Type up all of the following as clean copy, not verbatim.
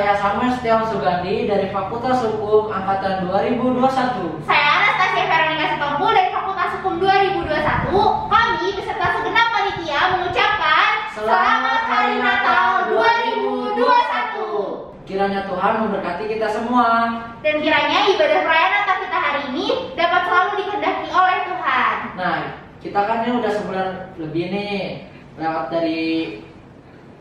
saya Samuel Setiawan Sugandi dari Fakultas Hukum Angkatan 2021. Saya Anastasia Veronica Sitompul dari Fakultas Hukum 2021. Kami beserta segenap panitia mengucapkan Selamat Hari Natal 2021. Kiranya Tuhan memberkati kita semua. Dan kiranya ibadah perayaan Natal kita hari ini dapat selalu dikehendaki oleh Tuhan. Nah, kita kan ini udah sebulan lebih nih lewat dari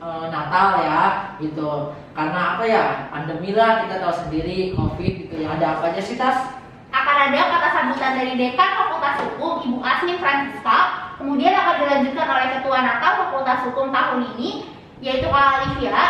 Natal ya, gitu. Karena apa ya? Pandemi lah, kita tahu sendiri, COVID gitu ya. Ada apa aja sih, Tas? Akan ada kata sambutan dari Dekan Fakultas Hukum Ibu Asmi Francisca. Kemudian akan dilanjutkan oleh Ketua Natal Fakultas Hukum tahun ini, yaitu Kak Alira.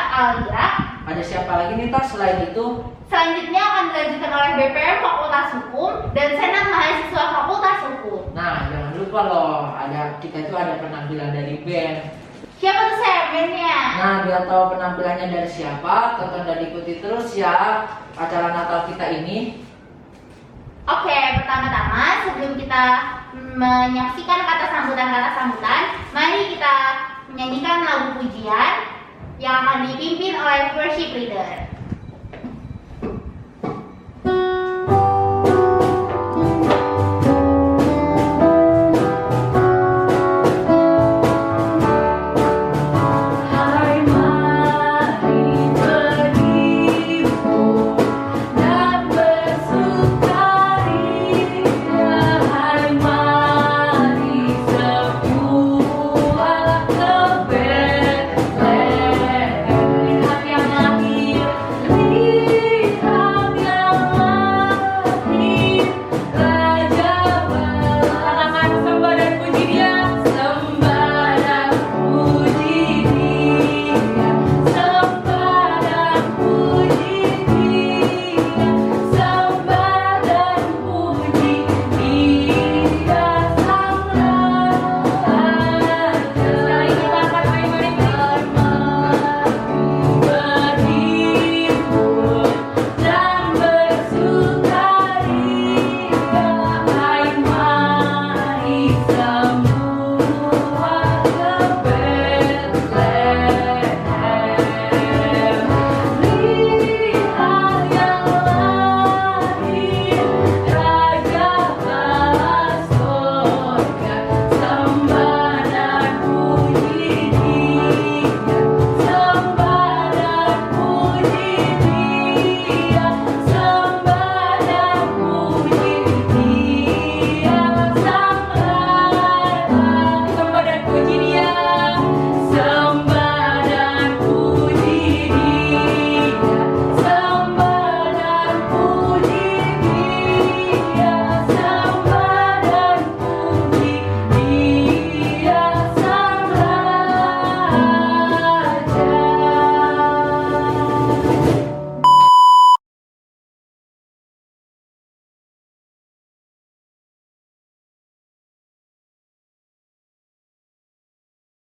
Ada siapa lagi nih, Tas, selain itu? Selanjutnya akan dilanjutkan oleh BPM Fakultas Hukum dan Senat Mahasiswa Fakultas Hukum. Nah, jangan lupa loh, kita itu ada penampilan dari band. Siapa tuh bandnya? Nah, biar tahu penampilannya dari siapa, tonton dan ikuti terus ya acara Natal kita ini. Oke, pertama-tama sebelum kita menyaksikan kata sambutan, mari kita menyanyikan lagu pujian yang akan dipimpin oleh worship leader.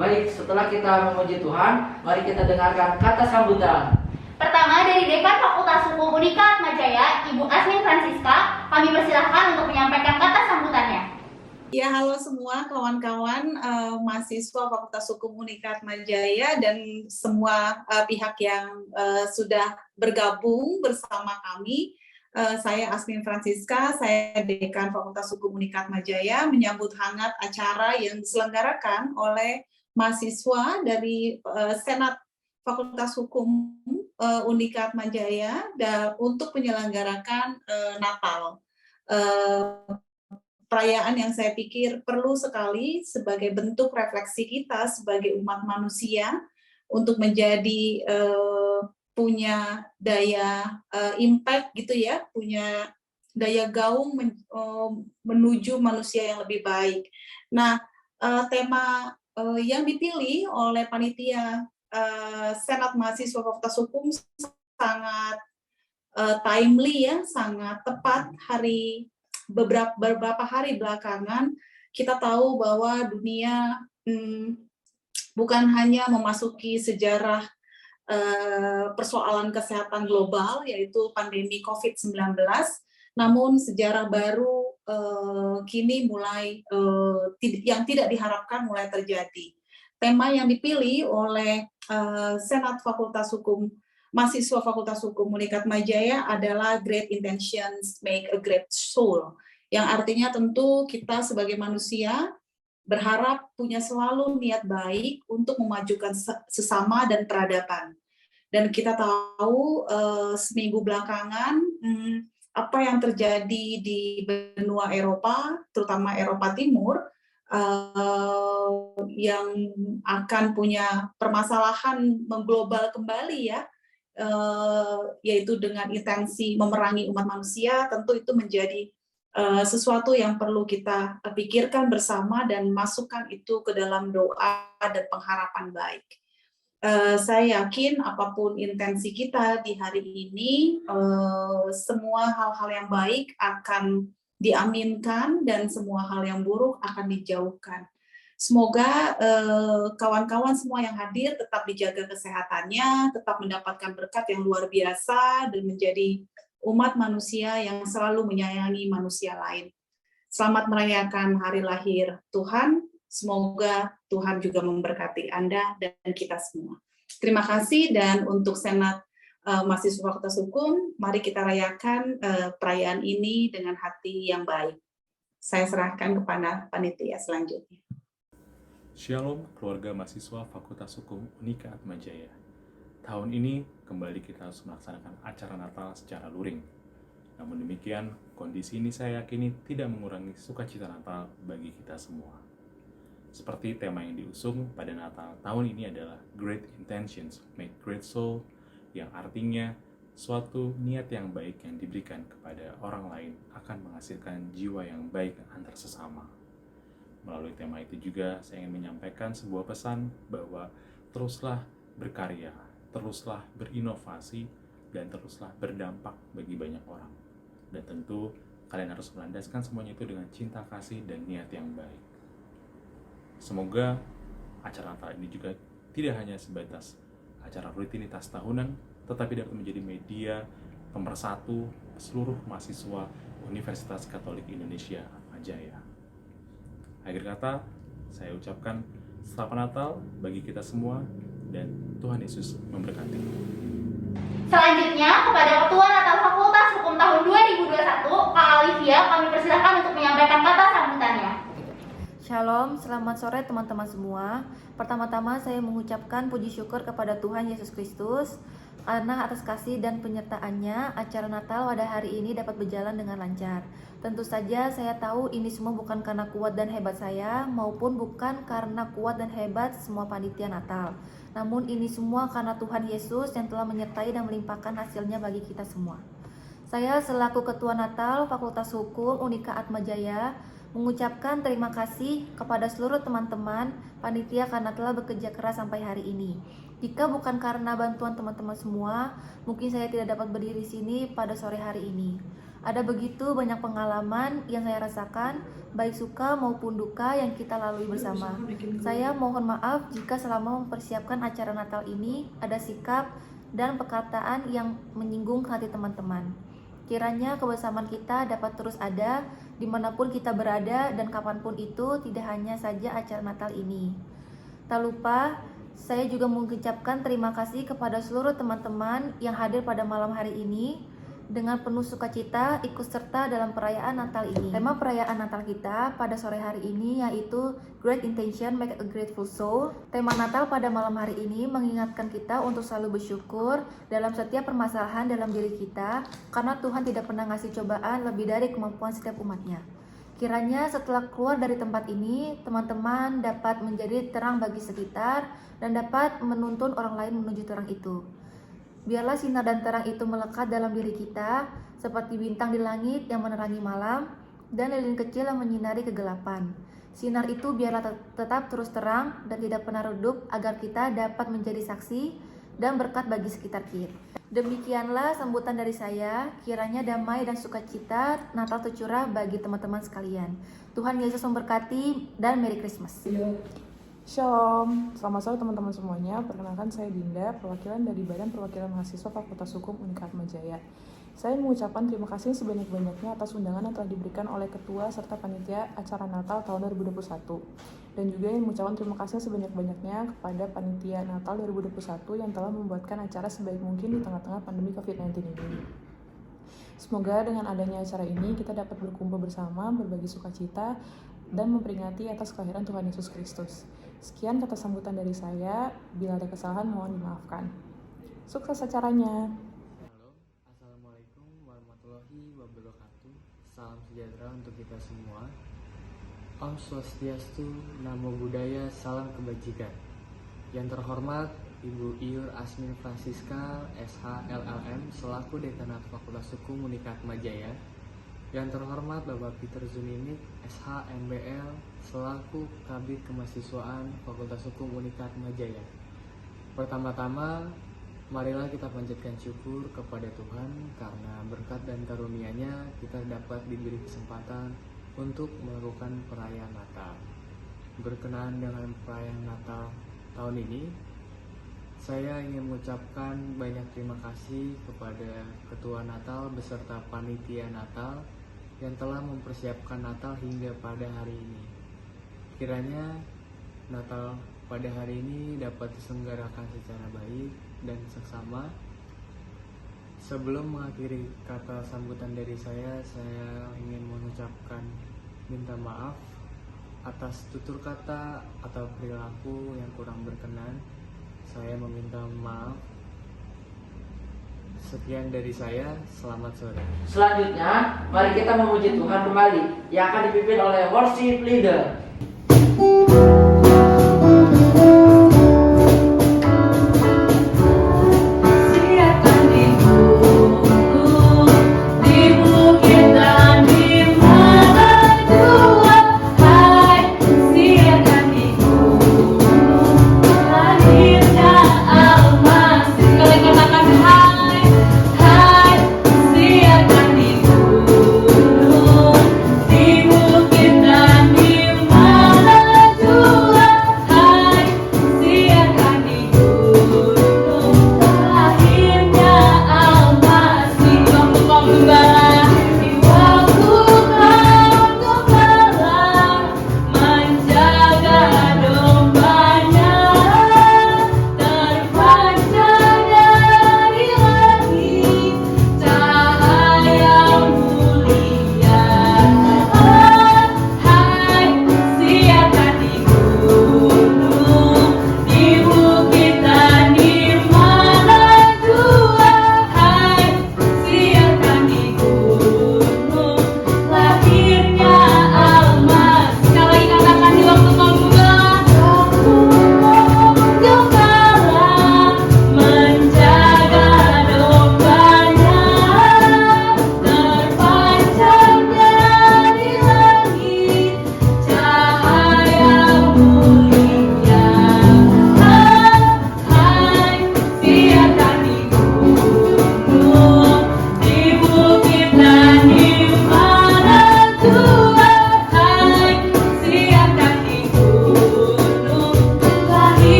Baik, setelah kita memuji Tuhan, mari kita dengarkan kata sambutan. Pertama dari Dekan Fakultas Hukum Unika Atmajaya, Ibu Asmi Francisca, kami persilahkan untuk menyampaikan kata sambutannya. Ya, halo semua kawan-kawan mahasiswa Fakultas Hukum Unika Atmajaya dan semua pihak yang sudah bergabung bersama kami. Saya Asmi Francisca, saya Dekan Fakultas Hukum Unika Atmajaya, menyambut hangat acara yang diselenggarakan oleh mahasiswa dari Senat Fakultas Hukum Unika Atmajaya untuk menyelenggarakan Natal. Perayaan yang saya pikir perlu sekali sebagai bentuk refleksi kita sebagai umat manusia untuk menjadi punya daya impact gitu ya, punya daya gaung menuju manusia yang lebih baik. Nah, tema yang dipilih oleh panitia Senat Mahasiswa Fakultas Hukum sangat timely ya, sangat tepat. Beberapa hari belakangan kita tahu bahwa dunia bukan hanya memasuki sejarah persoalan kesehatan global yaitu pandemi COVID-19, namun sejarah baru kini mulai yang tidak diharapkan mulai terjadi. Tema yang dipilih oleh Senat Fakultas Hukum mahasiswa Fakultas Hukum Unikat Majaya adalah great intentions make a great soul, yang artinya tentu kita sebagai manusia berharap punya selalu niat baik untuk memajukan sesama dan peradaban. Dan kita tahu seminggu belakangan apa yang terjadi di benua Eropa, terutama Eropa Timur, yang akan punya permasalahan mengglobal kembali ya, yaitu dengan intensi memerangi umat manusia, tentu itu menjadi sesuatu yang perlu kita pikirkan bersama dan masukkan itu ke dalam doa dan pengharapan baik. Saya yakin apapun intensi kita di hari ini, semua hal-hal yang baik akan diaminkan dan semua hal yang buruk akan dijauhkan. Semoga kawan-kawan semua yang hadir tetap dijaga kesehatannya, tetap mendapatkan berkat yang luar biasa dan menjadi umat manusia yang selalu menyayangi manusia lain. Selamat merayakan hari lahir Tuhan. Semoga Tuhan juga memberkati Anda dan kita semua. Terima kasih, dan untuk Senat Mahasiswa Fakultas Hukum, mari kita rayakan perayaan ini dengan hati yang baik. Saya serahkan kepada panitia selanjutnya. Shalom keluarga mahasiswa Fakultas Hukum Unika Atmajaya. Tahun ini kembali kita harus melaksanakan acara Natal secara luring. Namun demikian, kondisi ini saya yakini tidak mengurangi sukacita Natal bagi kita semua. Seperti tema yang diusung pada Natal tahun ini adalah Great Intentions Make Great Soul, yang artinya suatu niat yang baik yang diberikan kepada orang lain akan menghasilkan jiwa yang baik antar sesama. Melalui tema itu juga saya ingin menyampaikan sebuah pesan bahwa teruslah berkarya, teruslah berinovasi, dan teruslah berdampak bagi banyak orang. Dan tentu kalian harus melandaskan semuanya itu dengan cinta kasih dan niat yang baik. Semoga acara Natal ini juga tidak hanya sebatas acara rutinitas tahunan, tetapi dapat menjadi media pemersatu seluruh mahasiswa Universitas Katolik Indonesia Atmajaya. Akhir kata, saya ucapkan selamat Natal bagi kita semua dan Tuhan Yesus memberkati. Selanjutnya, kepada Ketua Natal Fakultas Hukum tahun 2021, Kak Olivia, kami persilakan untuk menyampaikan kata sambutannya. Shalom, selamat sore teman-teman semua. Pertama-tama saya mengucapkan puji syukur kepada Tuhan Yesus Kristus karena atas kasih dan penyertaannya acara Natal pada hari ini dapat berjalan dengan lancar. Tentu saja saya tahu ini semua bukan karena kuat dan hebat saya maupun bukan karena kuat dan hebat semua panitia Natal. Namun ini semua karena Tuhan Yesus yang telah menyertai dan melimpahkan hasilnya bagi kita semua. Saya selaku Ketua Natal Fakultas Hukum Unika Atmajaya mengucapkan terima kasih kepada seluruh teman-teman panitia karena telah bekerja keras sampai hari ini. Jika bukan karena bantuan teman-teman semua, mungkin saya tidak dapat berdiri di sini pada sore hari ini. Ada begitu banyak pengalaman yang saya rasakan, baik suka maupun duka yang kita lalui bersama. Saya mohon maaf jika selama mempersiapkan acara Natal ini ada sikap dan perkataan yang menyinggung hati teman-teman. Kiranya kebersamaan kita dapat terus ada dimanapun kita berada dan kapanpun itu, tidak hanya saja acara Natal ini. Tak lupa, saya juga mengucapkan terima kasih kepada seluruh teman-teman yang hadir pada malam hari ini dengan penuh sukacita ikut serta dalam perayaan Natal ini. Tema perayaan Natal kita pada sore hari ini yaitu Great Intention Make a Grateful Soul. Tema Natal pada malam hari ini mengingatkan kita untuk selalu bersyukur dalam setiap permasalahan dalam diri kita, karena Tuhan tidak pernah ngasih cobaan lebih dari kemampuan setiap umatnya. Kiranya setelah keluar dari tempat ini, teman-teman dapat menjadi terang bagi sekitar dan dapat menuntun orang lain menuju terang itu. Biarlah sinar dan terang itu melekat dalam diri kita, seperti bintang di langit yang menerangi malam, dan lilin kecil yang menyinari kegelapan. Sinar itu biarlah tetap terus terang dan tidak pernah redup, agar kita dapat menjadi saksi dan berkat bagi sekitar kita. Demikianlah sambutan dari saya, kiranya damai dan sukacita Natal tercurah bagi teman-teman sekalian. Tuhan Yesus memberkati dan Merry Christmas. Shalom, selamat sore teman-teman semuanya. Perkenalkan saya Dinda, perwakilan dari Badan Perwakilan Mahasiswa Fakultas Hukum Unika Atmajaya. Saya mengucapkan terima kasih sebanyak-banyaknya atas undangan yang telah diberikan oleh Ketua serta Panitia acara Natal tahun 2021. Dan juga ingin mengucapkan terima kasih sebanyak-banyaknya kepada Panitia Natal 2021 yang telah membuatkan acara sebaik mungkin di tengah-tengah pandemi COVID-19 ini. Semoga dengan adanya acara ini kita dapat berkumpul bersama, berbagi sukacita, dan memperingati atas kelahiran Tuhan Yesus Kristus. Sekian kata sambutan dari saya, bila ada kesalahan mohon dimaafkan. Sukses acaranya! Halo, Assalamualaikum warahmatullahi wabarakatuh. Salam sejahtera untuk kita semua. Om Swastiastu, Namo Buddhaya, salam kebajikan. Yang terhormat Ibu Iur Asmin Francisca, SH LLM, selaku Dekanat Fakultas Hukum Unikat Majaya. Yang terhormat Bapak Peter Zunimik, SH MBL, selaku Kabid Kemahasiswaan Fakultas Hukum Unikat Majaya. Pertama-tama, marilah kita panjatkan syukur kepada Tuhan karena berkat dan karunia-Nya kita dapat diberi kesempatan untuk melakukan perayaan Natal. Berkenaan dengan perayaan Natal tahun ini, saya ingin mengucapkan banyak terima kasih kepada Ketua Natal beserta Panitia Natal yang telah mempersiapkan Natal hingga pada hari ini. Kiranya Natal pada hari ini dapat diselenggarakan secara baik dan seksama. Sebelum mengakhiri kata sambutan dari saya ingin mengucapkan minta maaf atas tutur kata atau perilaku yang kurang berkenan. Saya meminta maaf. Sekian dari saya, selamat sore. Selanjutnya, mari kita memuji Tuhan kembali yang akan dipimpin oleh worship leader. Di bukit dan di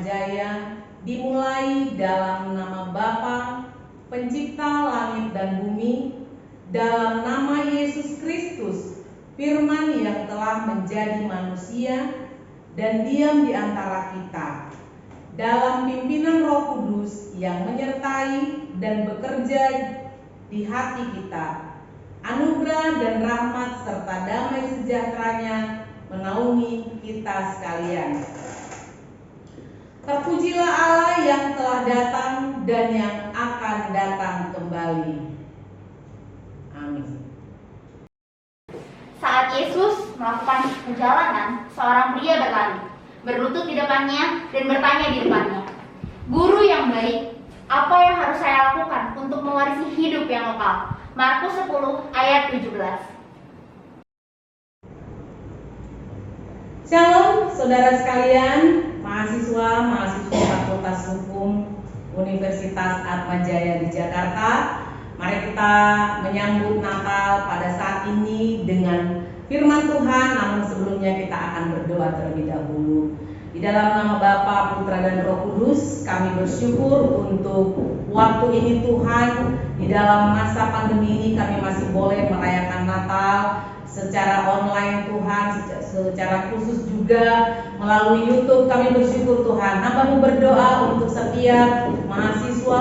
Atmajaya dimulai dalam nama Bapa, Pencipta langit dan bumi, dalam nama Yesus Kristus, Firman yang telah menjadi manusia dan diam di antara kita, dalam pimpinan Roh Kudus yang menyertai dan bekerja di hati kita. Anugerah dan rahmat serta damai sejahteranya menaungi kita sekalian. Terpujilah Allah yang telah datang dan yang akan datang kembali. Amin. Saat Yesus melakukan perjalanan, seorang pria berlari, berlutut di depannya dan bertanya di depannya, "Guru yang baik, apa yang harus saya lakukan untuk mewarisi hidup yang kekal?" Markus 10 ayat 17. Shalom saudara sekalian, mahasiswa Fakultas Hukum Universitas Atmajaya di Jakarta. Mari kita menyambut Natal pada saat ini dengan firman Tuhan, namun sebelumnya kita akan berdoa terlebih dahulu. Di dalam nama Bapa, Putra dan Roh Kudus, kami bersyukur untuk waktu ini Tuhan. Di dalam masa pandemi ini kami masih boleh merayakan Natal secara online Tuhan, secara khusus juga melalui YouTube. Kami bersyukur Tuhan. Hamba-Mu berdoa untuk setiap mahasiswa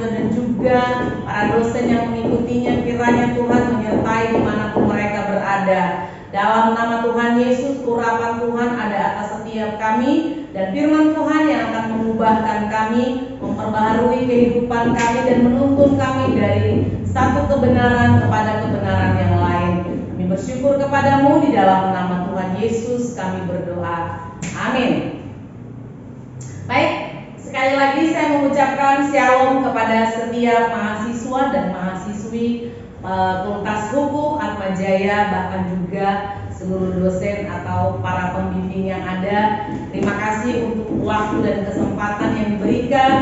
dan juga para dosen yang mengikutinya, kiranya Tuhan menyertai dimanapun mereka berada. Dalam nama Tuhan Yesus, urapan Tuhan ada atas setiap kami, dan firman Tuhan yang akan mengubahkan kami, memperbaharui kehidupan kami, dan menuntun kami dari satu kebenaran kepada kebenaran yang lain. Kami bersyukur kepadamu, di dalam nama Tuhan Yesus kami berdoa. Amin. Baik, sekali lagi saya mengucapkan shalom kepada setiap mahasiswa dan mahasiswi Fakultas Hukum Atmajaya, bahkan juga seluruh dosen atau para pembimbing yang ada. Terima kasih untuk waktu dan kesempatan yang diberikan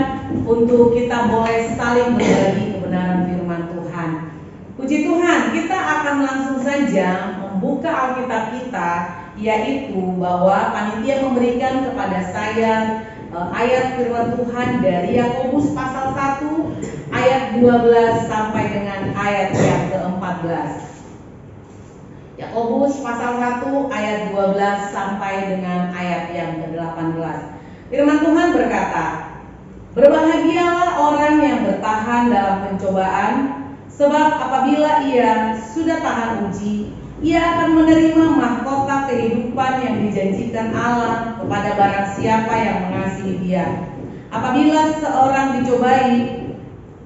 untuk kita boleh saling berbagi kebenaran firman Tuhan. Puji Tuhan, kita akan langsung saja membuka Alkitab kita, yaitu bahwa panitia memberikan kepada saya ayat firman Tuhan dari Yakobus pasal 1 ayat 12 sampai dengan ayat yang ke-14. Yakobus pasal 1 ayat 12 sampai dengan ayat yang ke-18. Firman Tuhan berkata, "Berbahagialah orang yang bertahan dalam pencobaan, sebab apabila ia sudah tahan uji, ia akan menerima mahkota kehidupan yang dijanjikan Allah kepada barang siapa yang mengasihi Dia. Apabila seorang dicobai,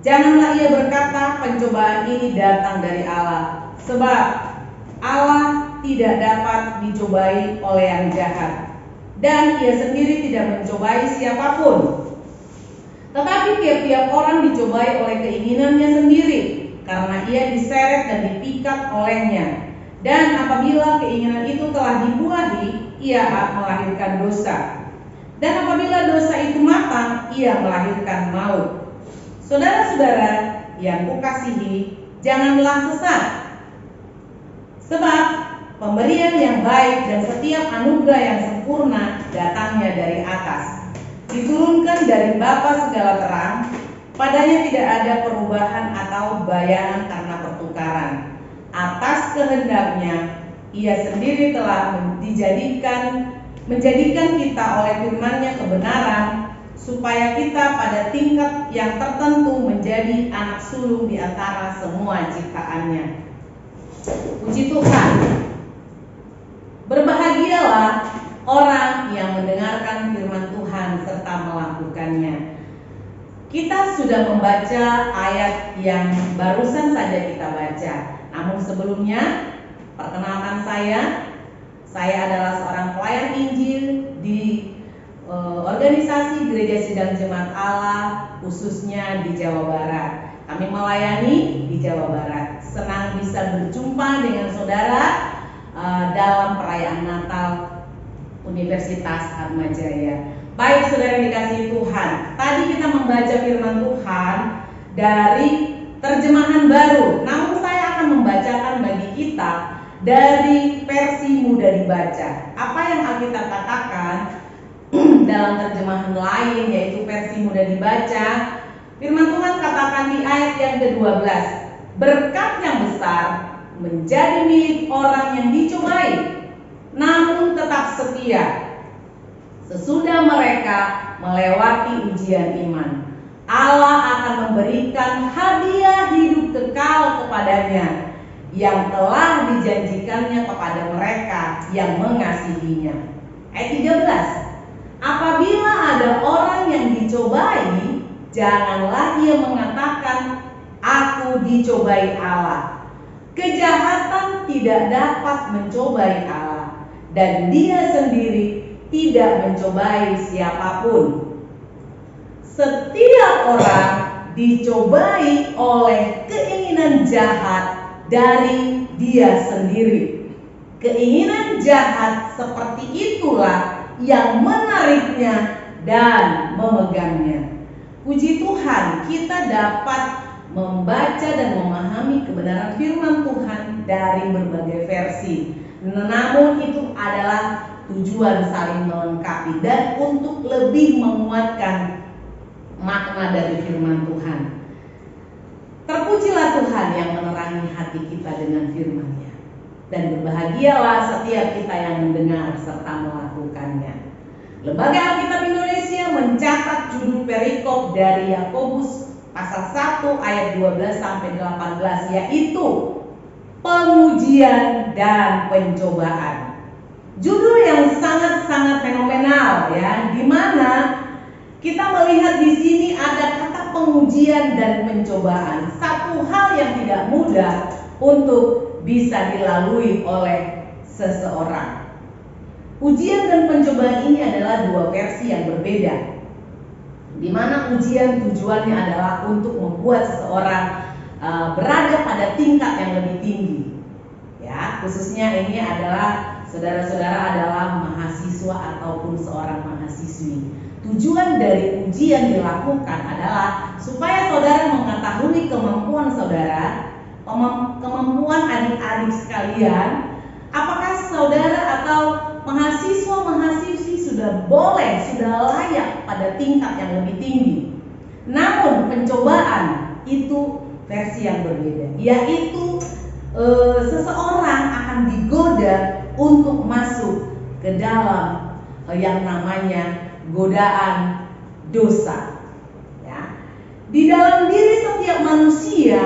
janganlah ia berkata, pencobaan ini datang dari Allah, sebab Allah tidak dapat dicobai oleh yang jahat, dan ia sendiri tidak mencobai siapapun. Tetapi tiap-tiap orang dicobai oleh keinginannya sendiri, karena ia diseret dan dipikat olehnya. Dan apabila keinginan itu telah dibuahi, ia melahirkan dosa. Dan apabila dosa itu matang, ia melahirkan maut. Saudara-saudara yang kukasihi, janganlah sesat. Sebab pemberian yang baik dan setiap anugerah yang sempurna datangnya dari atas, diturunkan dari Bapa segala terang. Padanya tidak ada perubahan atau bayangan karena pertukaran. Atas kehendaknya ia sendiri telah menjadikan kita oleh firman-Nya kebenaran, supaya kita pada tingkat yang tertentu menjadi anak sulung di antara semua ciptaannya." Puji Tuhan. Berbahagialah orang yang mendengarkan firman Tuhan serta melakukannya. Kita sudah membaca ayat yang barusan saja kita baca. Namun sebelumnya, perkenalkan saya adalah seorang pelayan Injil di organisasi Gereja Sidang Jemaat Allah, khususnya di Jawa Barat. Kami melayani di Jawa Barat. Senang bisa berjumpa dengan saudara dalam perayaan Natal Universitas Atmajaya. Baik saudara yang dikasihi Tuhan, tadi kita membaca firman Tuhan dari terjemahan baru. Namun saya akan membacakan bagi kita dari versi mudah dibaca. Apa yang Alkitab katakan dalam terjemahan lain, yaitu versi mudah dibaca, firman Tuhan katakan di ayat yang ke-12, berkat yang besar menjadi milik orang yang dicobai, namun tetap setia. Sesudah mereka melewati ujian iman, Allah akan memberikan hadiah hidup kekal kepadanya yang telah dijanjikannya kepada mereka yang mengasihinya. Ayat 13, apabila ada orang yang dicobai, janganlah ia mengatakan, aku dicobai Allah. Kejahatan tidak dapat mencobai Allah, dan dia sendiri tidak mencobai siapapun. Setiap orang dicobai oleh keinginan jahat dari dia sendiri. Keinginan jahat seperti itulah yang menariknya dan memegangnya. Puji Tuhan, kita dapat membaca dan memahami kebenaran firman Tuhan dari berbagai versi. Namun itu adalah tujuan saling melengkapi dan untuk lebih menguatkan makna dari firman Tuhan. Terpujilah Tuhan yang menerangi hati kita dengan firman-Nya. Dan berbahagialah setiap kita yang mendengar serta melakukannya. Lembaga Alkitab Indonesia mencatat judul perikop dari Yakobus pasal 1 ayat 12 sampai 18, yaitu pengujian dan pencobaan. Judul yang sangat-sangat fenomenal ya, di mana kita melihat di sini ada kata pengujian dan pencobaan. Satu hal yang tidak mudah untuk bisa dilalui oleh seseorang. Ujian dan pencobaan ini adalah dua versi yang berbeda, di mana ujian tujuannya adalah untuk membuat seseorang berada pada tingkat yang lebih tinggi. Ya, khususnya ini adalah saudara-saudara adalah mahasiswa ataupun seorang mahasiswi. Tujuan dari ujian dilakukan adalah supaya saudara mengetahui kemampuan saudara, kemampuan adik-adik sekalian, apakah saudara atau mahasiswa-mahasiswi sudah layak pada tingkat yang lebih tinggi. Namun pencobaan itu versi yang berbeda, yaitu seseorang akan digoda untuk masuk ke dalam yang namanya godaan dosa. Ya. Di dalam diri setiap manusia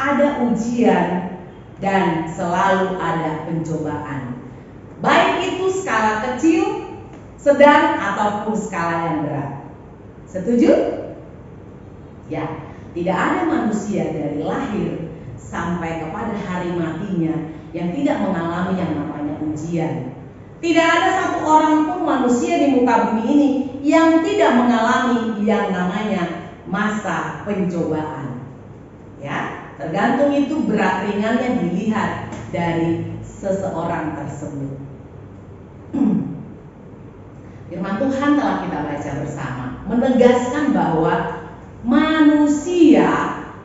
ada ujian dan selalu ada pencobaan. Baik itu skala kecil, sedang ataupun skala yang berat. Setuju? Ya, tidak ada manusia dari lahir sampai kepada hari matinya yang tidak mengalami yang namanya ujian. Tidak ada satu orang pun manusia di muka bumi ini yang tidak mengalami yang namanya masa pencobaan. Ya, tergantung itu berat ringannya dilihat dari seseorang tersebut. Firman Tuhan telah kita baca bersama menegaskan bahwa manusia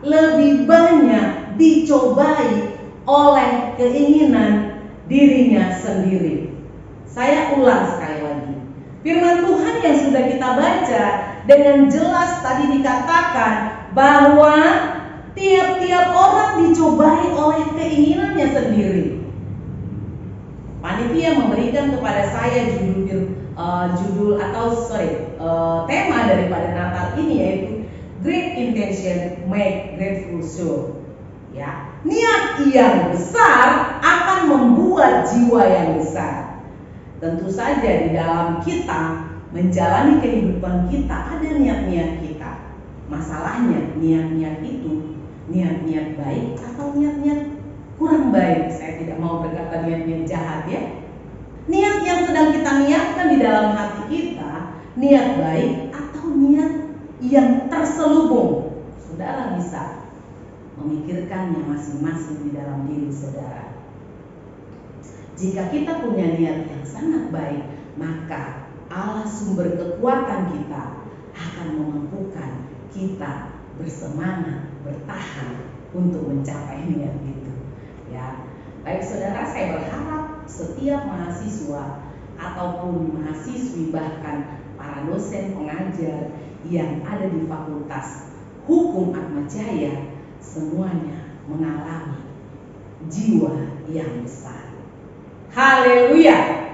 lebih banyak dicobai oleh keinginan dirinya sendiri. Saya ulang sekali lagi. Firman Tuhan yang sudah kita baca dengan jelas tadi dikatakan bahwa tiap-tiap orang dicobai oleh keinginannya sendiri. Panitia memberikan kepada saya tema daripada Natal ini, yaitu Great Intention Make Grateful Soul. Ya, niat yang besar akan membuat jiwa yang besar. Tentu saja di dalam kita menjalani kehidupan kita ada niat-niat kita. Masalahnya niat-niat itu niat-niat baik atau niat-niat kurang baik. Saya tidak mau berkata niat-niat jahat ya. Niat yang sedang kita niatkan di dalam hati kita, niat baik atau niat yang terselubung. Saudara bisa memikirkannya masing-masing di dalam diri saudara. Jika kita punya niat yang sangat baik, maka Allah sumber kekuatan kita akan memampukan kita bersemangat, bertahan untuk mencapai niat itu. Ya, baik saudara, saya berharap setiap mahasiswa ataupun mahasiswi bahkan para para dosen pengajar yang ada di Fakultas Hukum Atmajaya semuanya mengalami jiwa yang besar. Haleluya.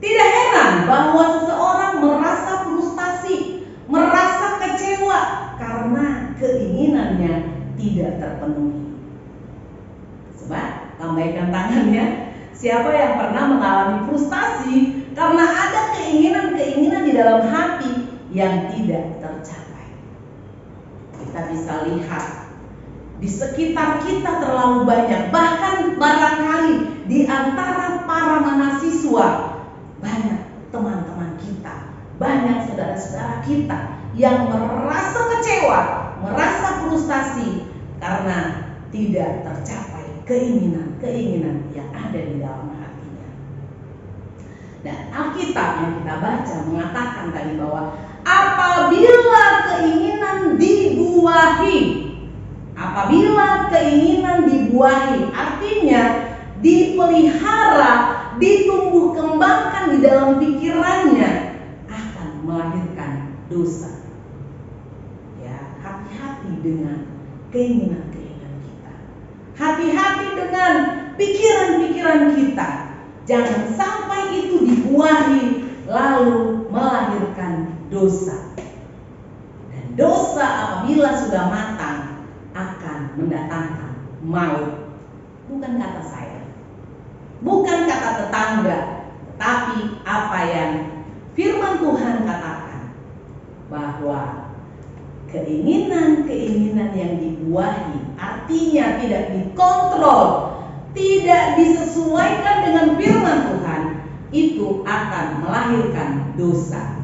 Tidak heran bahwa seseorang merasa frustasi, merasa kecewa karena keinginannya tidak terpenuhi. Sebab, lambaikan tangannya, siapa yang pernah mengalami frustasi karena ada keinginan-keinginan di dalam hati yang tidak tercapai. Kita bisa lihat di sekitar kita terlalu banyak, bahkan barangkali di antara para mahasiswa banyak teman-teman kita, banyak saudara-saudara kita yang merasa kecewa, merasa frustasi karena tidak tercapai keinginan-keinginan yang ada di dalam hatinya. Dan Alkitab yang kita baca mengatakan tadi bahwa apabila keinginan dibuahi, artinya dipelihara, ditumbuh kembangkan di dalam pikirannya, akan melahirkan dosa. Ya, hati-hati dengan keinginan-keinginan kita. Hati-hati dengan pikiran-pikiran kita. Jangan sampai itu dibuahi lalu melahirkan dosa. Dan dosa apabila sudah matang akan mendatangkan maut. Bukan kata saya, bukan kata tetangga, tetapi apa yang firman Tuhan katakan, bahwa keinginan-keinginan yang dibuahi, artinya tidak dikontrol, tidak disesuaikan dengan firman Tuhan, itu akan melahirkan dosa.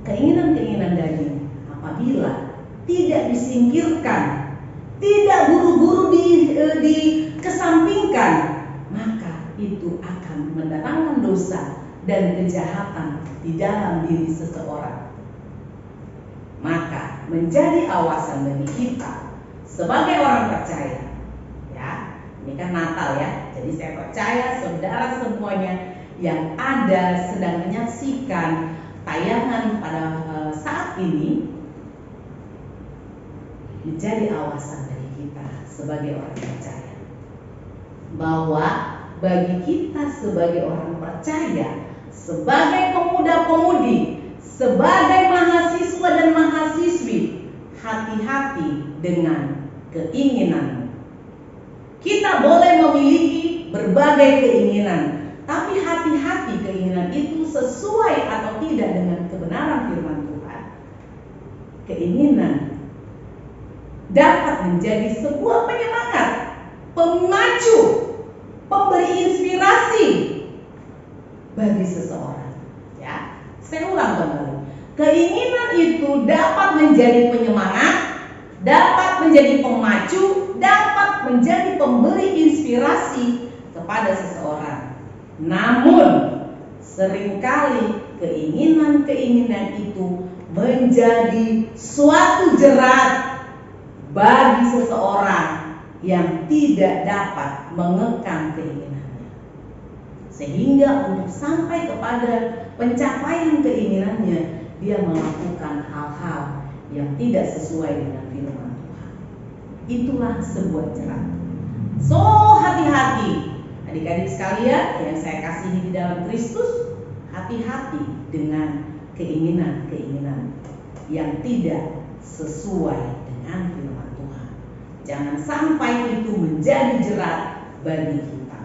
Keinginan-keinginan daging apabila tidak disingkirkan, tidak buru-buru dikesampingkan, maka itu akan mendatangkan dosa dan kejahatan di dalam diri seseorang. Maka menjadi awasan bagi kita sebagai orang percaya. Ya, ini kan Natal ya. Jadi saya percaya saudara semuanya yang ada sedang menyaksikan tayangan pada saat ini menjadi awasan bagi kita sebagai orang percaya, bahwa bagi kita sebagai orang percaya, sebagai pemuda-pemudi, sebagai mahasiswa dan mahasiswi, hati-hati dengan keinginan. Kita boleh memiliki berbagai keinginan, tapi hati-hati keinginan itu sesuai atau tidak dengan kebenaran firman Tuhan. Keinginan dapat menjadi sebuah penyemangat, pemacu, pemberi inspirasi bagi seseorang. Ya, saya ulang kembali. Keinginan itu dapat menjadi penyemangat, dapat menjadi pemacu, dapat menjadi pemberi inspirasi kepada seseorang. Namun, seringkali keinginan-keinginan itu menjadi suatu jerat bagi seseorang yang tidak dapat mengekang keinginannya, sehingga untuk sampai kepada pencapaian keinginannya, dia melakukan hal-hal yang tidak sesuai dengan firman Tuhan. Itulah sebuah jerat. So, hati-hati adik-adik sekalian yang saya kasihi di dalam Kristus, hati-hati dengan keinginan-keinginan yang tidak sesuai dengan firman Tuhan. Jangan sampai itu menjadi jerat bagi kita.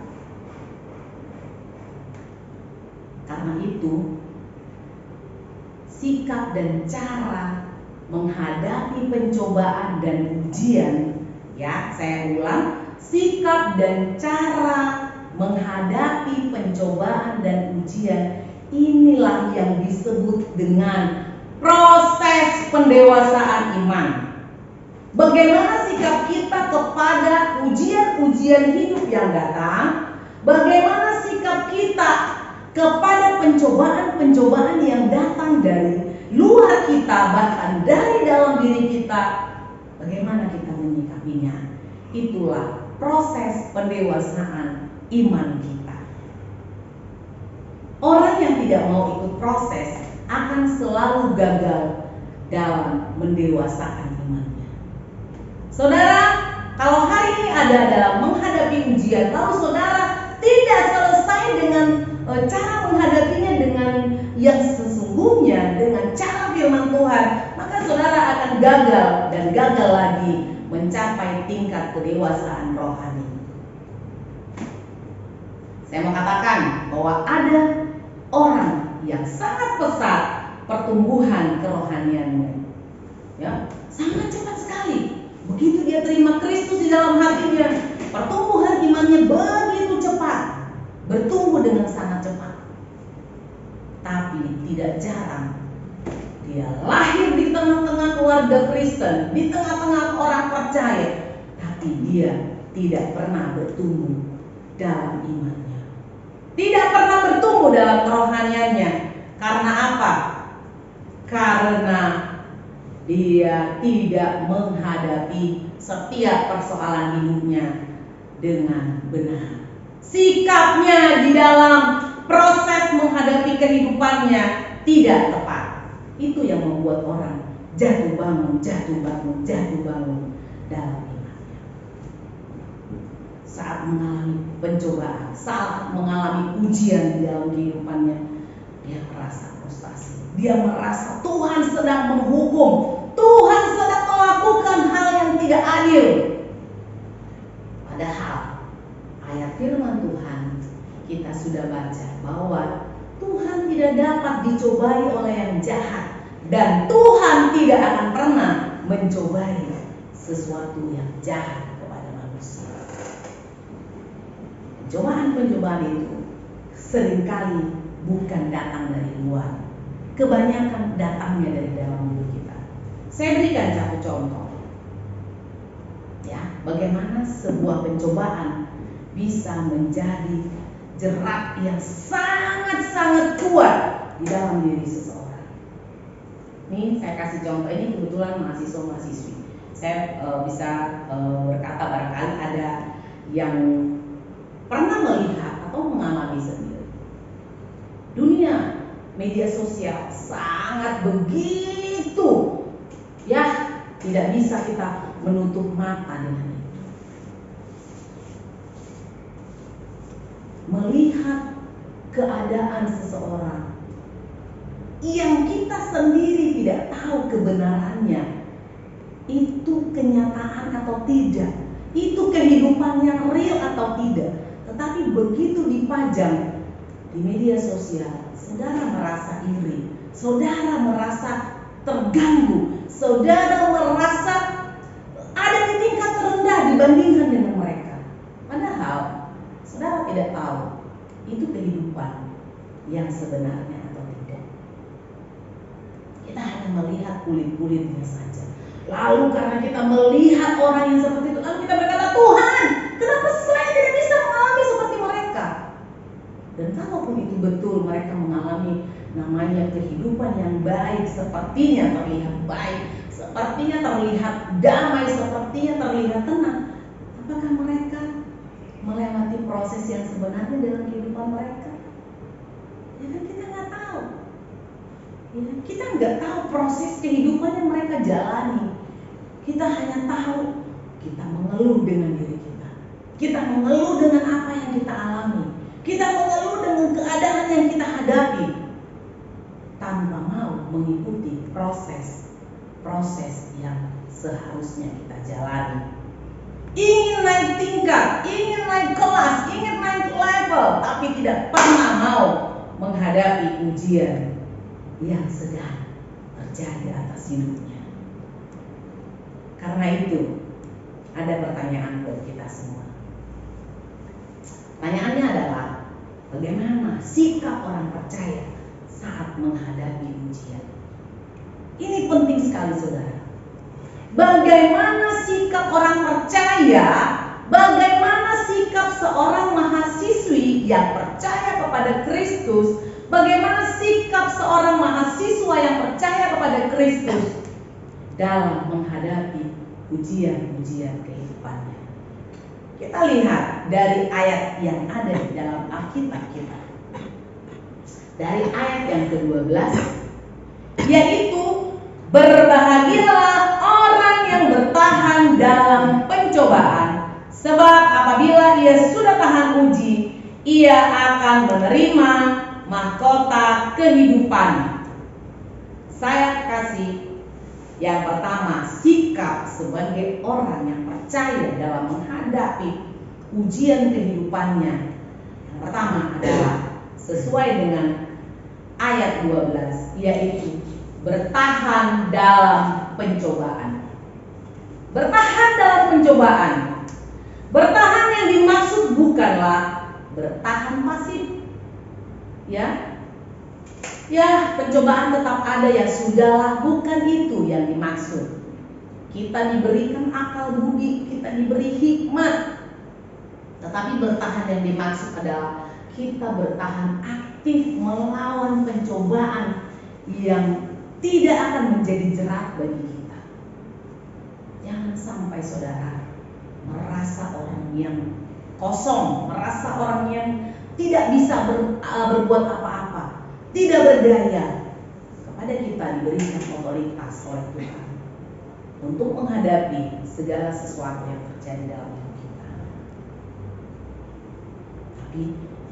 Karena itu, sikap dan cara menghadapi pencobaan dan ujian, ya, saya ulang, sikap dan cara menghadapi pencobaan dan ujian, inilah yang disebut dengan proses pendewasaan iman. Bagaimana sikap kita kepada ujian-ujian hidup yang datang? Bagaimana sikap kita kepada pencobaan-pencobaan yang datang dari luar kita, bahkan dari dalam diri kita? Bagaimana kita menyikapinya? Itulah proses pendewasaan iman kita. Orang yang tidak mau ikut proses akan selalu gagal dalam mendewasakan imannya. Saudara, kalau hari ini ada dalam menghadapi ujian, lalu saudara tidak selesai dengan cara menghadapinya dengan yang sesungguhnya, dengan cara firman Tuhan, maka saudara akan gagal dan gagal lagi mencapai tingkat kedewasaan rohani. Saya mau katakan bahwa ada orang yang sangat pesat pertumbuhan kerohaniannya, ya, sangat cepat sekali. Begitu dia terima Kristus di dalam hatinya, pertumbuhan imannya begitu cepat, bertumbuh dengan sangat cepat. Tapi tidak jarang dia lahir di tengah-tengah keluarga Kristen, di tengah-tengah orang percaya, tapi dia tidak pernah bertumbuh dalam imannya. Tidak pernah bertumbuh dalam kerohaniannya. Karena apa? Karena dia tidak menghadapi setiap persoalan hidupnya dengan benar. Sikapnya di dalam proses menghadapi kehidupannya tidak tepat. Itu yang membuat orang jatuh bangun dalam imannya. Saat mengalami pencobaan, saat mengalami ujian di dalam kehidupannya, dia merasa frustasi. Dia merasa Tuhan sedang menghukum, Tuhan sedang melakukan hal yang tidak adil. Padahal ayat firman Tuhan kita sudah baca bahwa Tuhan tidak dapat dicobai oleh yang jahat, dan Tuhan tidak akan pernah mencobai sesuatu yang jahat kepada manusia. Pencobaan-pencobaan itu seringkali bukan datang dari luar, kebanyakan datangnya dari dalam diri kita. Saya berikan satu contoh, ya, bagaimana sebuah pencobaan bisa menjadi jerat yang sangat-sangat kuat di dalam diri seseorang. Ini saya kasih contoh, ini kebetulan mahasiswa-mahasiswi. Saya bisa berkata barangkali ada yang pernah melihat atau mengalami sendiri. Dunia media sosial sangat begitu, ya, tidak bisa kita menutup mata dengan itu. Melihat keadaan seseorang yang kita sendiri tidak tahu kebenarannya, itu kenyataan atau tidak, itu kehidupan yang real atau tidak, tetapi begitu dipajang di media sosial, saudara merasa iri, saudara merasa terganggu, saudara merasa ada di tingkat terendah dibandingkan dengan mereka. Padahal saudara tidak tahu itu kehidupan yang sebenarnya atau tidak. Kita hanya melihat kulit-kulitnya saja. Lalu karena kita melihat orang yang seperti itu, lalu kita berkata, Tuhan, kenapa saya tidak bisa mengalami seperti mereka? Dan kalaupun itu betul, mereka mengalami namanya kehidupan yang baik, sepertinya terlihat baik, sepertinya terlihat damai, sepertinya terlihat tenang, apakah mereka melewati proses yang sebenarnya dalam kehidupan mereka? Ya kan, kita nggak tahu. Ya, kita nggak tahu proses kehidupan yang mereka jalani. Kita hanya tahu kita mengeluh dengan diri kita. Kita mengeluh dengan apa yang kita alami. Kita mengeluh dengan keadaan yang kita hadapi, tanpa mau mengikuti proses yang seharusnya kita jalani. Ingin naik tingkat, ingin naik kelas, ingin naik level, tapi tidak pernah mau menghadapi ujian yang sedang terjadi atas hidupnya. Karena itu ada pertanyaan buat kita semua. Pertanyaannya adalah, bagaimana sikap orang percaya saat menghadapi ujian? Ini penting sekali, saudara. Bagaimana sikap orang percaya, bagaimana sikap seorang mahasiswi yang percaya kepada Kristus, bagaimana sikap seorang mahasiswa yang percaya kepada Kristus dalam menghadapi ujian-ujian kehidupannya. Kita lihat dari ayat yang ada di dalam Alkitab kita. dari ayat yang ke-12, yaitu berbahagialah orang yang bertahan dalam pencobaan, sebab apabila ia sudah tahan uji, ia akan menerima mahkota kehidupan. Saya kasih yang pertama, sikap sebagai orang yang percaya dalam menghadapi ujian kehidupannya. Yang pertama adalah sesuai dengan ayat 12, yaitu bertahan dalam pencobaan. Bertahan dalam pencobaan. Bertahan yang dimaksud bukanlah bertahan pasif. Ya, pencobaan tetap ada, ya sudahlah, bukan itu yang dimaksud. Kita diberikan akal budi, kita diberi hikmat. Tetapi bertahan yang dimaksud adalah kita bertahan aktif melawan pencobaan yang tidak akan menjadi jerat bagi kita. Jangan sampai saudara merasa orang yang kosong, merasa orang yang tidak bisa berbuat apa-apa, tidak berdaya. Kepada kita diberikan otoritas oleh Tuhan untuk menghadapi segala sesuatu yang terjadi dalam hidup kita. Tapi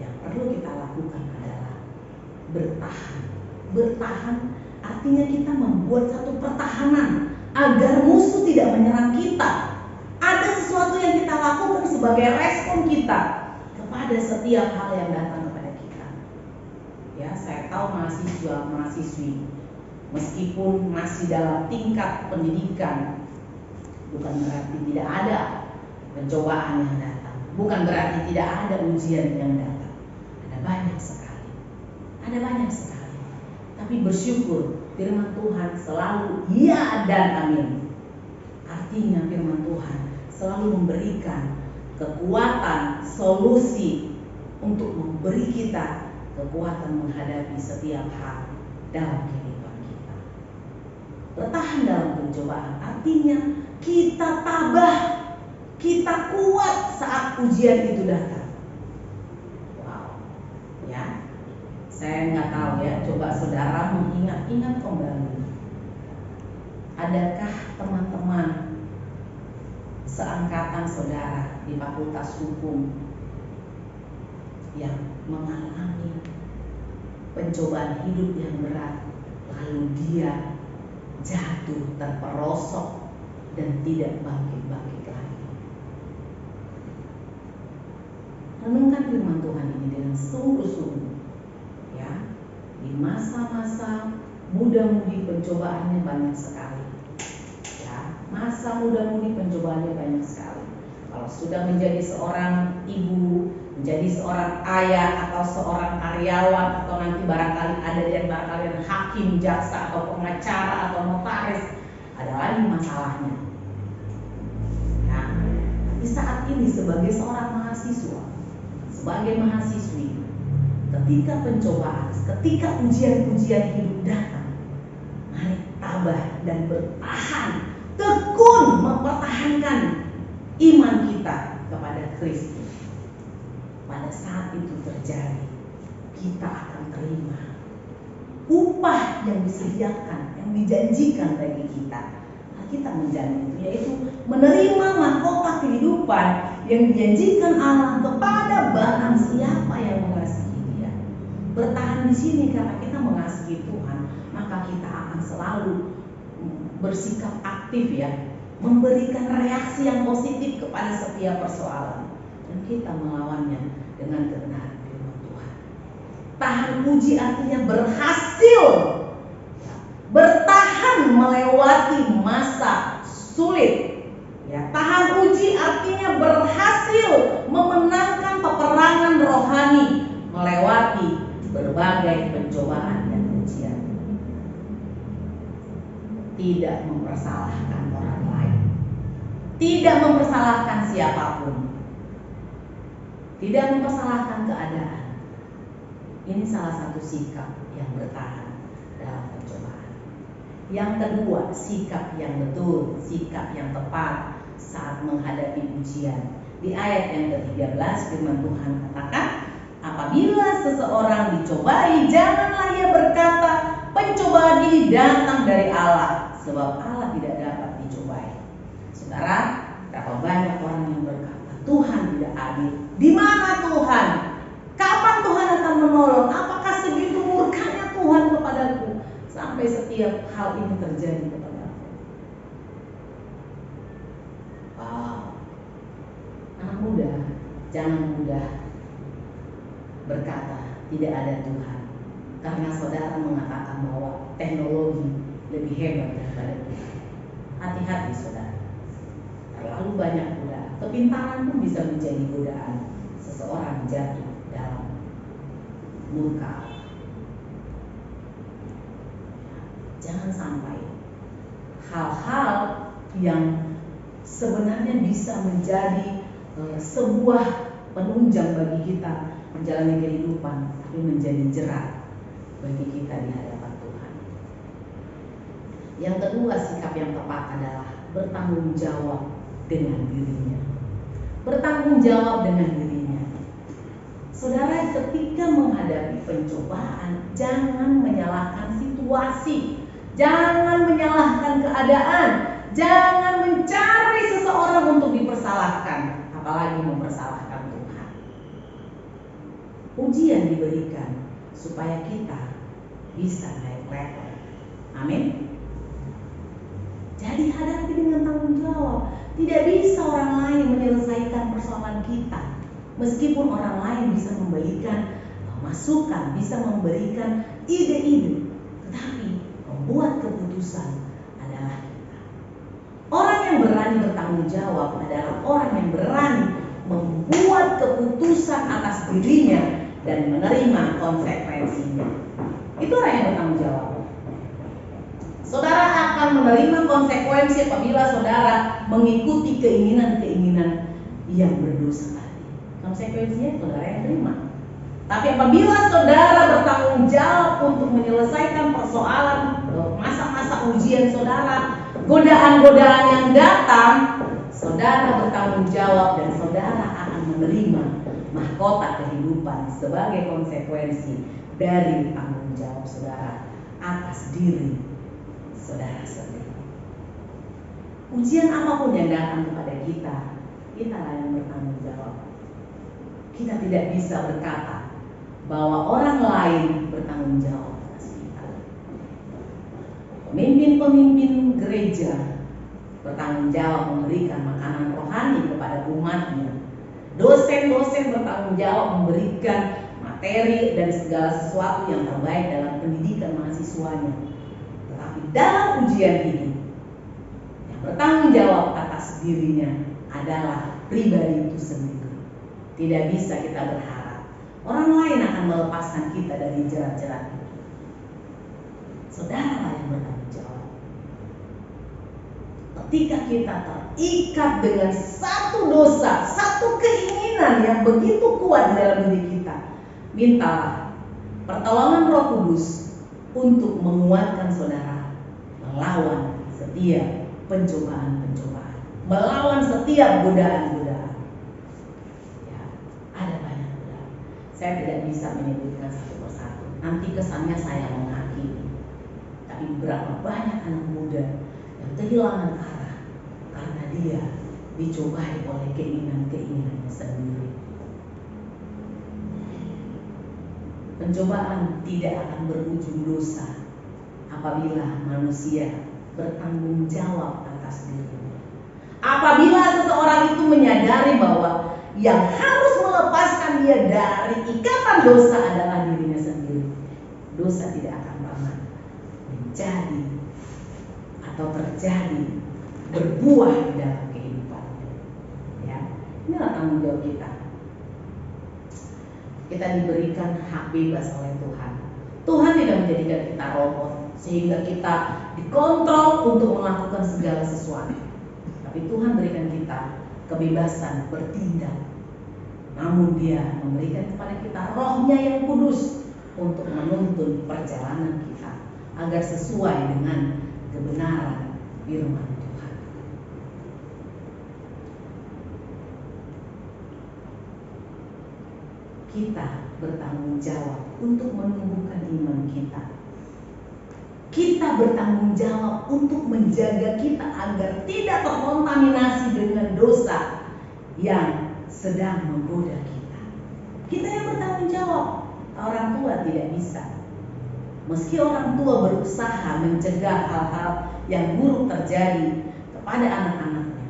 yang perlu kita lakukan adalah bertahan. Bertahan artinya kita membuat satu pertahanan agar musuh tidak menyerang kita. Ada sesuatu yang kita lakukan sebagai respon kita kepada setiap hal yang datang kepada kita. Ya, saya tahu mahasiswa-mahasiswi meskipun masih dalam tingkat pendidikan, bukan berarti tidak ada pencobaan yang datang, bukan berarti tidak ada ujian yang datang. Ada banyak sekali. Ada banyak sekali. Tapi bersyukur firman Tuhan selalu ya dan amin. Artinya firman Tuhan selalu memberikan kekuatan, solusi untuk memberi kita kekuatan menghadapi setiap hal dalam kehidupan kita. Bertahan dalam pencobaan artinya kita tabah, kita kuat saat ujian itu datang. Wow, ya. Saya nggak tahu ya, coba saudara mengingat-ingat kembali. Adakah teman-teman seangkatan saudara di Fakultas Hukum yang mengalami pencobaan hidup yang berat, lalu dia jatuh, terperosok dan tidak bangkit-bangkit lagi? Renungkan firman Tuhan ini dengan sungguh-sungguh, ya. Di masa-masa muda-mudi pencobaannya banyak sekali. Masa muda-mudi pencobaannya banyak sekali. Kalau sudah menjadi seorang ibu, menjadi seorang ayah atau seorang karyawan, atau nanti barangkali ada yang barangkali hakim, jaksa atau pengacara atau notaris, ada lagi masalahnya. Nah, tapi saat ini sebagai seorang mahasiswa, sebagai mahasiswi, ketika pencobaan, ketika ujian-ujian hidup datang, mari tabah dan bertahan, tekun mempertahankan iman kita kepada Kristus. Pada saat itu terjadi, kita akan terima upah yang disediakan, yang dijanjikan bagi kita. Nah, kita menjamin itu, yaitu menerima mahkota kehidupan yang dijanjikan Allah kepada barang siapa yang mengasihi Dia. Bertahan di sini karena kita mengasihi Tuhan, maka kita akan selalu bersikap aktif, ya, memberikan reaksi yang positif kepada setiap persoalan, dan kita melawannya dengan kebenaran firman Tuhan. Tahan uji artinya berhasil, bertahan melewati masa sulit. Ya, tahan uji artinya berhasil memenangkan peperangan rohani, melewati berbagai pencobaan dan ujian. Tidak mempersalahkan orang lain, tidak mempersalahkan siapapun, tidak mempersalahkan keadaan. Ini salah satu sikap yang bertahan dalam pencobaan. Yang kedua, sikap yang betul, sikap yang tepat saat menghadapi ujian. Di ayat yang ke-13 firman Tuhan katakan, apabila seseorang dicobai, janganlah ia berkata, pencobaan ini datang dari Allah, sebab Allah tidak dapat dicobai. Saudara, berapa banyak orang yang berkata, Tuhan tidak adil. Di mana Tuhan? Kapan Tuhan akan menolong? Apakah segitu murkanya Tuhan kepadaku sampai setiap hal ini terjadi kepadaku? Wow. Anak muda, jangan mudah berkata tidak ada Tuhan, karena saudara mengatakan bahwa teknologi lebih hebat daripada Tuhan. Hati-hati saudara, terlalu banyak godaan. Kepintaran pun bisa menjadi godaan seseorang jatuh dalam murka Allah. Jangan sampai hal-hal yang sebenarnya bisa menjadi sebuah penunjang bagi kita menjalani kehidupan, tapi menjadi jerat bagi kita di hadapan Tuhan. Yang kedua, sikap yang tepat adalah bertanggung jawab dengan dirinya. Bertanggung jawab dengan dirinya. Saudara, ketika menghadapi pencobaan, jangan menyalahkan situasi, jangan menyalahkan keadaan, jangan mencari seseorang untuk dipersalahkan, apalagi mempersalahkan Tuhan. Ujian diberikan supaya kita bisa naik level. Amin. Jadi hadapi dengan tanggung jawab. Tidak bisa orang lain menyelesaikan persoalan kita, meskipun orang lain bisa memberikan masukan, bisa memberikan ide-ide, tetapi membuat keputusan adalah kita. Orang yang berani bertanggung jawab adalah orang yang berani membuat keputusan atas dirinya dan menerima konsekuensinya. Itu orang yang bertanggung jawab. Saudara akan menerima konsekuensi apabila saudara mengikuti keinginan-keinginan yang berdosa tadi. Konsekuensinya saudara yang terima. Tapi apabila saudara bertanggung jawab untuk menyelesaikan persoalan, masa-masa ujian saudara, godaan-godaan yang datang, saudara bertanggung jawab dan saudara akan menerima mahkota kehidupan sebagai konsekuensi dari tanggung jawab saudara atas diri saudara sendiri. Ujian apapun yang datang kepada kita, kita yang bertanggung jawab. Kita tidak bisa berkata bahwa orang lain bertanggung jawab atas kita. Pemimpin-pemimpin gereja bertanggung jawab memberikan makanan rohani kepada umatnya. Dosen-dosen bertanggung jawab memberikan materi dan segala sesuatu yang terbaik dalam pendidikan mahasiswanya. Tetapi dalam ujian ini, yang bertanggung jawab atas dirinya adalah pribadi itu sendiri. Tidak bisa kita berharap orang lain akan melepaskan kita dari jerat-jerat itu. Saudara yang bertanggung jawab. Ketika kita terikat dengan satu dosa, satu keinginan yang begitu kuat dalam diri kita, mintalah pertolongan Roh Kudus untuk menguatkan saudara melawan setiap pencobaan-pencobaan, melawan setiap godaan-godaan. Ya, ada banyak godaan. Saya tidak bisa menyebutkan satu persatu. Nanti kesannya saya menghakimi. Tapi berapa banyak anak muda yang kehilangan arah karena dia dicobai oleh keinginan-keinginannya sendiri. Pencobaan tidak akan berujung dosa apabila manusia bertanggung jawab atas dirinya. Apabila seseorang itu menyadari bahwa yang harus melepaskan dia dari ikatan dosa adalah dirinya sendiri, dosa tidak akan pernah menjadi atau terjadi berbuah di dalam kehidupannya. Ya, inilah tanggung jawab kita. Kita diberikan hak bebas oleh Tuhan. Tuhan tidak menjadikan kita robot sehingga kita dikontrol untuk melakukan segala sesuatu. Tapi Tuhan berikan kita kebebasan bertindak. Namun Dia memberikan kepada kita Roh-Nya yang kudus untuk menuntun perjalanan kita agar sesuai dengan kebenaran firman Tuhan. Kita bertanggung jawab untuk menumbuhkan iman kita. Kita bertanggung jawab untuk menjaga kita agar tidak terkontaminasi dengan dosa yang sedang menggoda kita. Kita yang bertanggung jawab. Orang tua tidak bisa. Meski orang tua berusaha mencegah hal-hal yang buruk terjadi kepada anak-anaknya,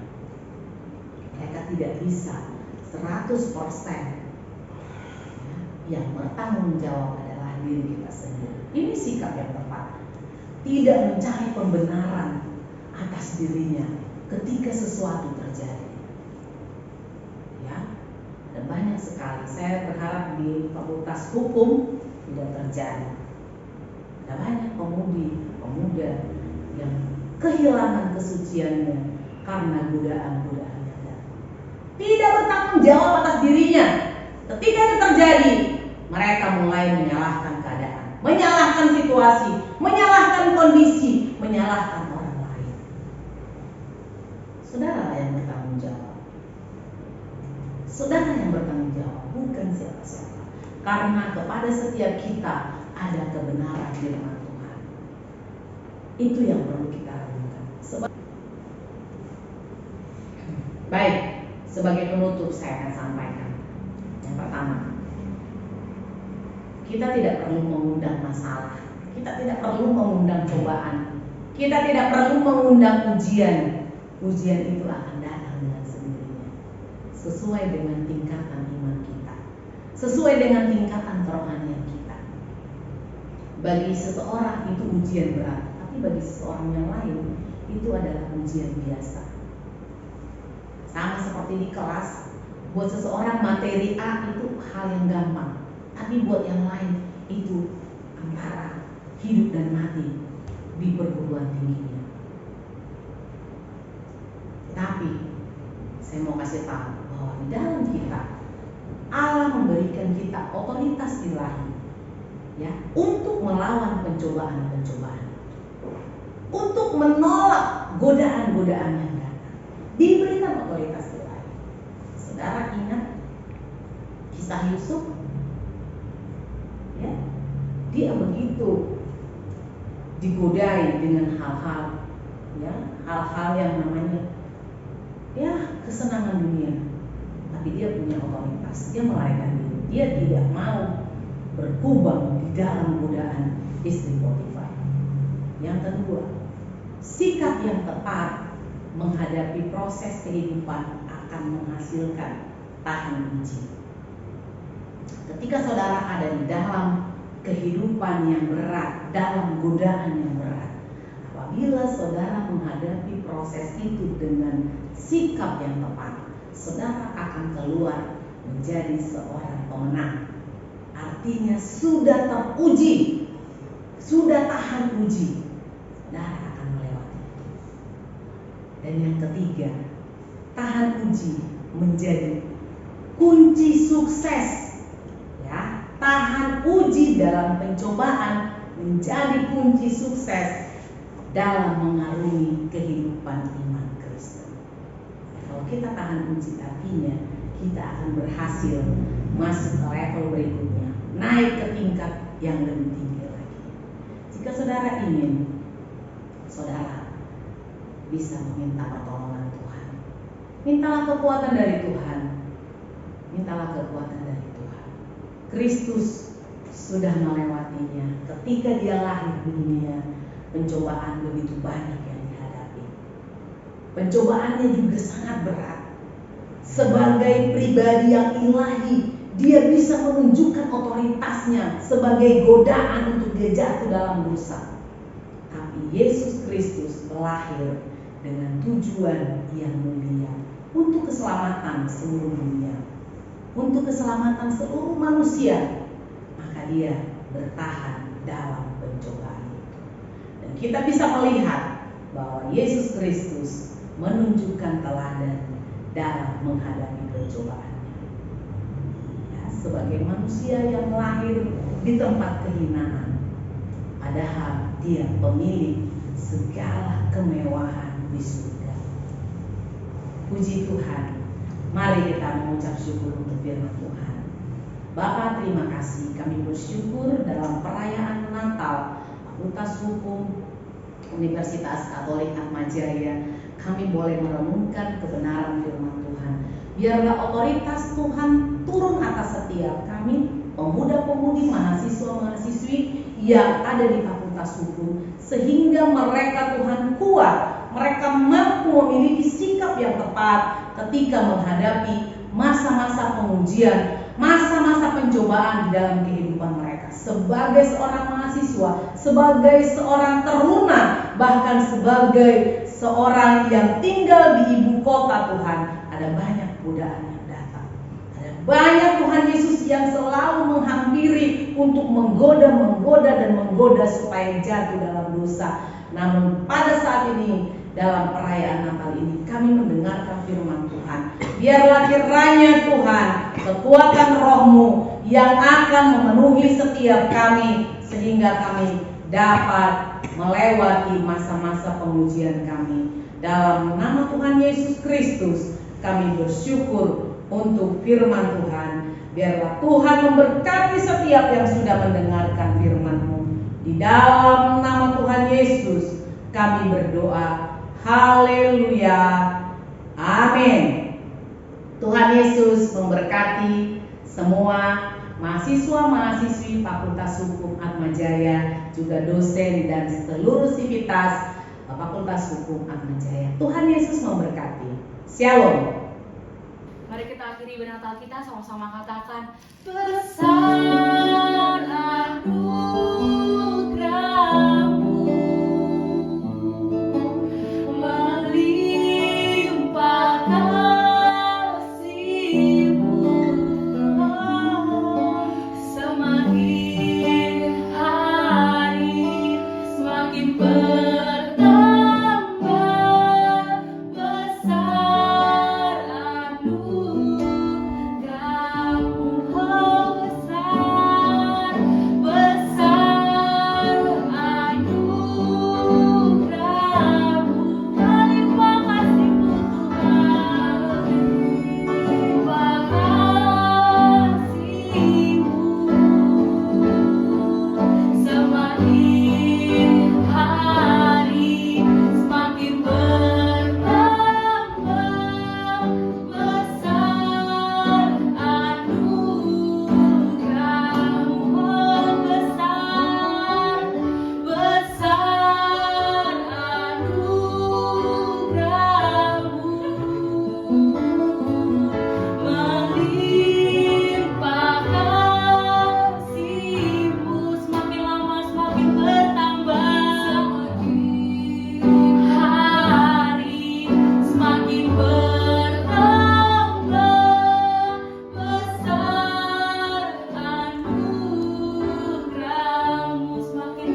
mereka tidak bisa 100%. Yang bertanggung jawab adalah diri kita sendiri. Ini sikap yang tepat. Tidak mencari pembenaran atas dirinya ketika sesuatu terjadi. Ya, dan banyak sekali. Saya berharap di Fakultas Hukum tidak terjadi. Ada banyak pemuda yang kehilangan kesuciannya karena godaan-godaan yang datang. Tidak bertanggung jawab atas dirinya. Ketika itu terjadi, mereka mulai menyalahkan keadaan, menyalahkan situasi, menyalahkan kondisi, menyalahkan orang lain. Saudara yang bertanggung jawab. Saudara yang bertanggung jawab, bukan siapa-siapa. Karena kepada setiap kita ada kebenaran firman Tuhan. Itu yang perlu kita lakukan. Baik, sebagai penutup saya akan sampaikan. Yang pertama, kita tidak perlu mengundang masalah. Kita tidak perlu mengundang cobaan. Kita tidak perlu mengundang ujian. Ujian itu akan datang dengan sendirinya. Sesuai dengan tingkatan iman kita. Sesuai dengan tingkatan kerohanian kita. Bagi seseorang itu ujian berat, tapi bagi seseorang yang lain itu adalah ujian biasa. Sama seperti di kelas, buat seseorang materi A itu hal yang gampang, tapi buat yang lain itu antara hidup dan mati di perguruan tingginya. Tapi saya mau kasih tahu bahwa di dalam kita Allah memberikan kita otoritas ilahi, ya, untuk melawan pencobaan-pencobaan, untuk menolak godaan-godaan yang datang. Diberikan otoritas ilahi. Saudara ingat kisah Yusuf? Ya, dia begitu digodai dengan hal-hal, ya, hal-hal yang namanya, ya, kesenangan dunia. Tapi dia punya otoritas, dia melarikan diri. Dia tidak mau berkubang di dalam godaan istri Potifar. Yang kedua, sikap yang tepat menghadapi proses kehidupan akan menghasilkan tahan uji. Ketika saudara ada di dalam kehidupan yang berat, dalam godaan yang berat, apabila saudara menghadapi proses itu dengan sikap yang tepat, saudara akan keluar menjadi seorang pemenang. Artinya sudah teruji, sudah tahan uji, saudara akan melewati itu. Dan yang ketiga, tahan uji menjadi kunci sukses. Ya, tahan uji dalam pencobaan menjadi kunci sukses dalam mengarungi kehidupan iman Kristen. Kalau kita tahan uji, artinya kita akan berhasil masuk ke level berikutnya, naik ke tingkat yang lebih tinggi lagi. Jika saudara ingin, saudara bisa meminta pertolongan Tuhan. Mintalah kekuatan dari Tuhan. Mintalah kekuatan dari Tuhan. Kristus sudah melewatinya. Ketika dia lahir di dunia, pencobaan begitu banyak yang dihadapi. Pencobaannya juga sangat berat. Sebagai pribadi yang ilahi, dia bisa menunjukkan otoritasnya sebagai godaan untuk dia jatuh dalam dosa. Tapi Yesus Kristus lahir dengan tujuan yang mulia untuk keselamatan seluruh dunia, untuk keselamatan seluruh manusia. Maka dia bertahan dalam pencobaan itu. Dan kita bisa melihat bahwa Yesus Kristus menunjukkan teladan dalam menghadapi pencobaannya. Ya, sebagai manusia yang lahir di tempat kehinaan, padahal dia pemilik segala kemewahan di surga. Puji Tuhan. Mari kita mengucap syukur untuk firman Tuhan. Bapa, terima kasih. Kami bersyukur dalam perayaan Natal Fakultas Hukum Universitas Katolik Atmajaya, kami boleh merenungkan kebenaran firman Tuhan. Biarlah otoritas Tuhan turun atas setiap kami, pemuda-pemudi, mahasiswa-mahasiswi yang ada di Fakultas Hukum, sehingga mereka Tuhan kuat, mereka mampu memiliki sikap yang tepat ketika menghadapi masa-masa pengujian, masa-masa pencobaan di dalam kehidupan mereka. Sebagai seorang mahasiswa, sebagai seorang teruna, bahkan sebagai seorang yang tinggal di ibu kota Tuhan, ada banyak godaan yang datang. Ada banyak Tuhan Yesus yang selalu menghampiri untuk menggoda dan menggoda supaya jatuh dalam dosa. Namun pada saat ini, dalam perayaan Natal ini, kami mendengarkan firman Tuhan. Biarlah kiranya Tuhan, kekuatan Roh-Mu yang akan memenuhi setiap kami, sehingga kami dapat melewati masa-masa pengujian kami. Dalam nama Tuhan Yesus Kristus, kami bersyukur untuk firman Tuhan. Biarlah Tuhan memberkati setiap yang sudah mendengarkan firman-Mu. Di dalam nama Tuhan Yesus, kami berdoa. Haleluya. Amin. Tuhan Yesus memberkati semua mahasiswa-mahasiswi Fakultas Hukum Atmajaya, juga dosen dan seluruh sivitas Fakultas Hukum Atmajaya. Tuhan Yesus memberkati. Shalom. Mari kita akhiri ibadah Natal kita sama-sama katakan, besar anugerah-Mu, melimpah kasih-Mu, semakin hari semakin bertambah besar anugerah-Mu, oh besar, besar anugerah-Mu, melimpah kasih-Mu Tuhan, melimpah kasih-Mu, semakin hari semakin bertambah besar anugerah-Mu, oh besar, besar anugerah-Mu, melimpah kasih-Mu, semakin lama semakin bertambah, semakin hari semakin bertambah besar anugerah-Mu, semakin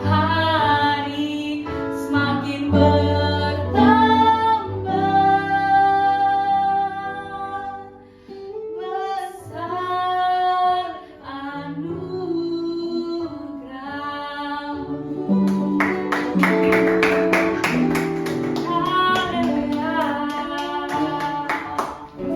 hari semakin bertambah besar anugerah-Mu.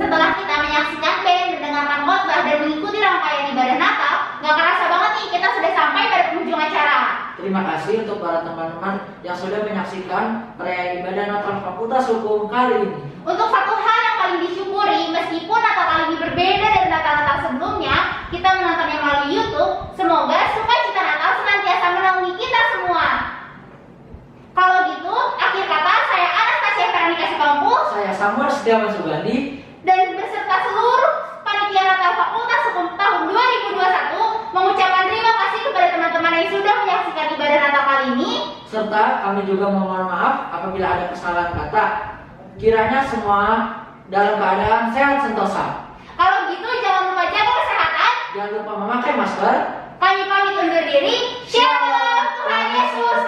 Setelah kita menyaksikan band, mendengarkan khotbah dan mengikuti rangkaian ibadah Natal, nggak kerasa banget nih kita sudah sampai pada penghujung acara. Terima kasih untuk para teman-teman yang sudah menyaksikan perayaan ibadah Natal Fakultas Hukum kali ini. Untuk satu hal yang paling disyukuri, meskipun Natal kali ini berbeda dari Natal-Natal sebelumnya, kita menontonnya melalui YouTube. Semoga sukacita Natal senantiasa menaungi kita semua. Kalau gitu, akhir kata saya Anastasia Veronica Sukampu, Saya Samuel Setiawan Sugandi. dan beserta seluruh panitia Natal Fakultas Hukum tahun 2021 mengucapkan terima kasih kepada teman-teman yang sudah menyaksikan ibadah Natal kali ini. Serta kami juga memohon maaf apabila ada kesalahan kata. Kiranya semua dalam keadaan sehat sentosa. Kalau gitu jangan lupa jaga kesehatan. Jangan lupa memakai masker. Kami pamit undur diri. Shalom, Tuhan Yesus